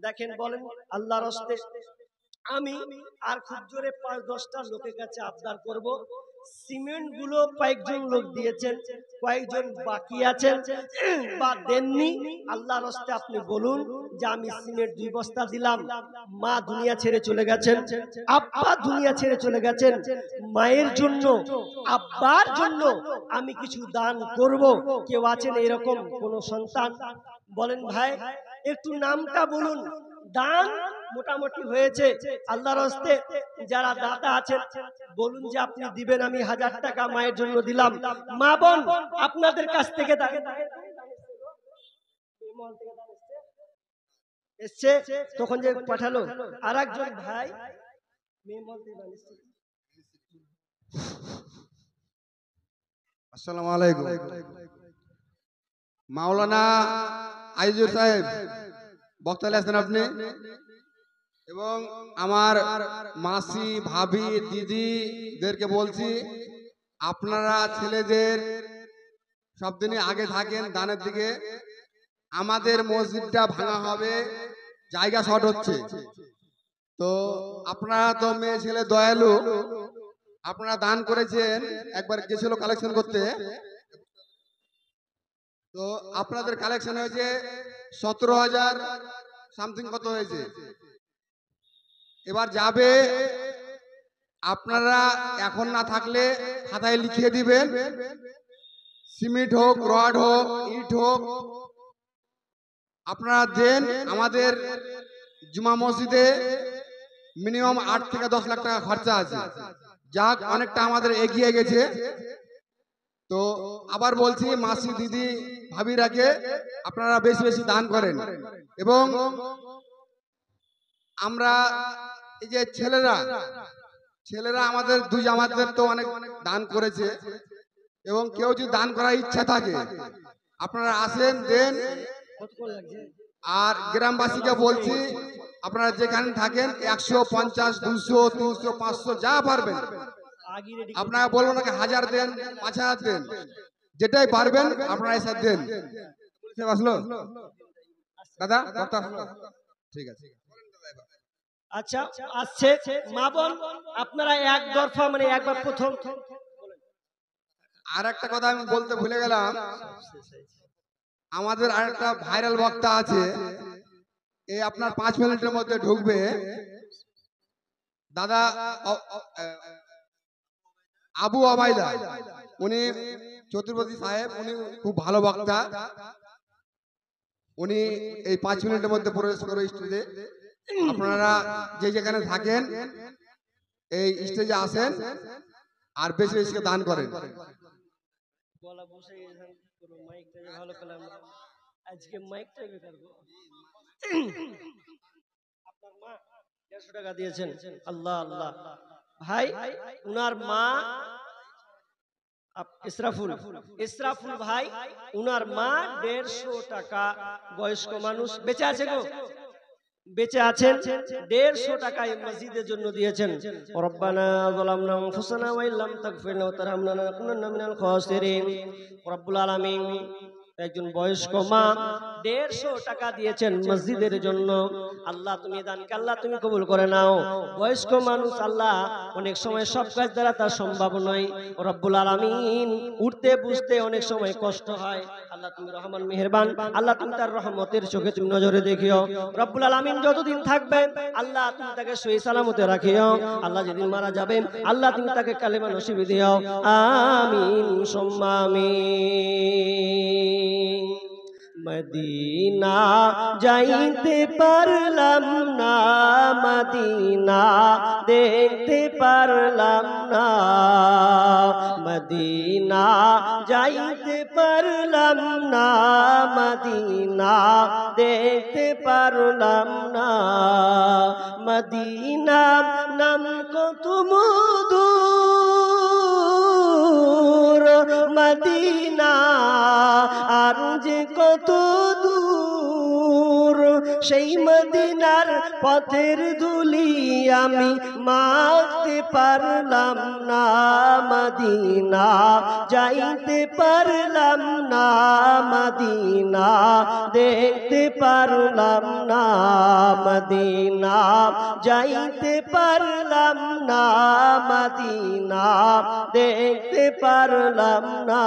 দেখেন, বলেন আল্লাহর রাস্তে আমি আর খুব জোরে 5-10টা লোকের কাছে আবদার করব, সিমেন্ট গুলো কয়েকজন লোক দিয়েছেন, কয়েকজন বাকি আছেন বা দেননি, আল্লাহর রাস্তে আপনি বলুন যে আমি সিমেন্ট 2 বস্তা দিলাম। মা দুনিয়া ছেড়ে চলে গেছেন, আব্বা দুনিয়া ছেড়ে চলে গেছেন, মায়ের জন্য আব্বার জন্য আমি কিছু দান করব। কেউ আছেন এরকম কোন সন্তান? বলেন ভাই, একটু নামটা বলুন। দান মোটামুটি হয়েছে আল্লাহর রাস্তে। যারা দাতা আছেন বলুন যে আপনি দিবেন, আমি 1000 টাকা মায়ের জন্য দিলাম। মা বোন আপনাদের কাছ থেকে এসছে, তখন যে পাঠালো আর একজন ভাই আসসালামু আলাইকুম। মাওলানা আইজুর সাহেব বক্তা আছেন আপনি, এবং আমার মাসি ভাবি দিদিদেরকে বলছি, আপনারা ছেলেদের সব দিনই আগে থাকেন দানের দিকে। আমাদের মসজিদটা ভাঙা হবে, জায়গা শর্ট হচ্ছে, তো আপনারা তো মেয়ে ছেলে দয়ালু, আপনারা দান করেছেন। একবার গেছিল কালেকশন করতে, তো আপনাদের কালেকশন হয়েছে 17,000 সামথিং কত হয়েছে। এবার যাবে, আপনারা এখন না থাকলে খাতায় লিখিয়ে দিবেন, সিমেন্ট হোক, রড হোক, ইট হোক, আপনারা দেন। আমাদের জুমা মসজিদে মিনিমাম 8 থেকে 10 লাখ টাকা খরচা আছে, যাক অনেকটা আমাদের এগিয়ে গেছে। তো আবার বলছি, মাসি দিদি ভাবিরাকে আপনারা বেশি বেশি দান করেন। এবং আমরা এই যে ছেলেরা আমাদের 2 জামাতের তো অনেক দান করেছে, এবং কেউ যদি দান করার ইচ্ছা থাকে আপনারা আসেন, দেন। আর গ্রামবাসীকে বলছি, আপনারা যেখানে থাকেন 150, 200, 300, 500 যা পারবেন আপনারা বলবো নাকি 1000 দেন, 5000 দেন, যেটাই পারবেন আপনারা এসে দেন। আসলো দাদা, ঠিক আছে। আচ্ছা আসছে মা বোন, আপনারা এক দরফা মানে একবার প্রথম। আর একটা কথা আমি বলতে ভুলে গেলাম, আমাদের আরেকটা ভাইরাল বক্তা আছে, এই আপনার 5 মিনিটের মধ্যে ঢুকবে, দাদা আবু আবাইদা, উনি চতুর্পতি সাহেব, উনি খুব ভালো বক্তা। উনি এই 5 মিনিটের মধ্যে প্রবেশ করে স্টেজে। আপনারা যে যেখানে থাকেন এই স্টেজে আসেন আর বেশি বেশি দান করেন। আজকে মাইকটা বেকার গো। আপনার মা 150 টাকা দিয়েছেন, আল্লাহ আল্লাহ। ভাই উনার মা ইসরাফুল ভাই, উনার মা 150 টাকা, বয়স্ক মানুষ, বেঁচে আছে গো, বেঁচে আছেন, 150 টাকা এই মসজিদের জন্য দিয়েছেন। রব্বানা যালামনা আনফুসানা ওয়া ইল্লাম তাগফির লানা ওয়া তারহামনা লানাকুনান্না মিনাল খাসিরিন। রব্বুল আলামিন একজন বয়স্ক মা 150 টাকা দিয়েছেন মসজিদের জন্য। আল্লাহ তুমি দানকে আল্লাহ তুমি কবুল করে নাও। বয়স্ক মানুষ, আল্লাহ অনেক সময় সব কাজ দ্বারা তার সম্ভব নয়, রব্বুল আলামিন উঠতে বসতে অনেক সময় কষ্ট হয়। আল্লাহ তুমি রহমান মেহেরবান, আল্লাহ তুমি তার রহমতের চোখে তুমি নজরে দেখিও। রব্বুল আলামিন যতদিন থাকবে আল্লাহ তুমি তাকে সহি সালামতে রাখিও। আল্লাহ যেদিন মারা যাবে আল্লাহ তুমি তাকে কালেমা নসিব দিও। আমিন সুম্মা আমিন। মদিনা যাইতে পারলাম না, মদিনা দেখতে পারলাম না, মদিনা যাইতে পারলাম না, মদিনা দেখতে পারলাম না। মদিনা নাম কত মধুর, মদিনা আর যে কত দূর, সেই মদিনার পথের ধুলি আমি মাখতে পারলাম না, মদিনা যাইতে পারলাম না, মদিনা দেখতে পারলাম না, মদিনা যাইতে পারলাম না, মদিনা দেখতে পারলাম না।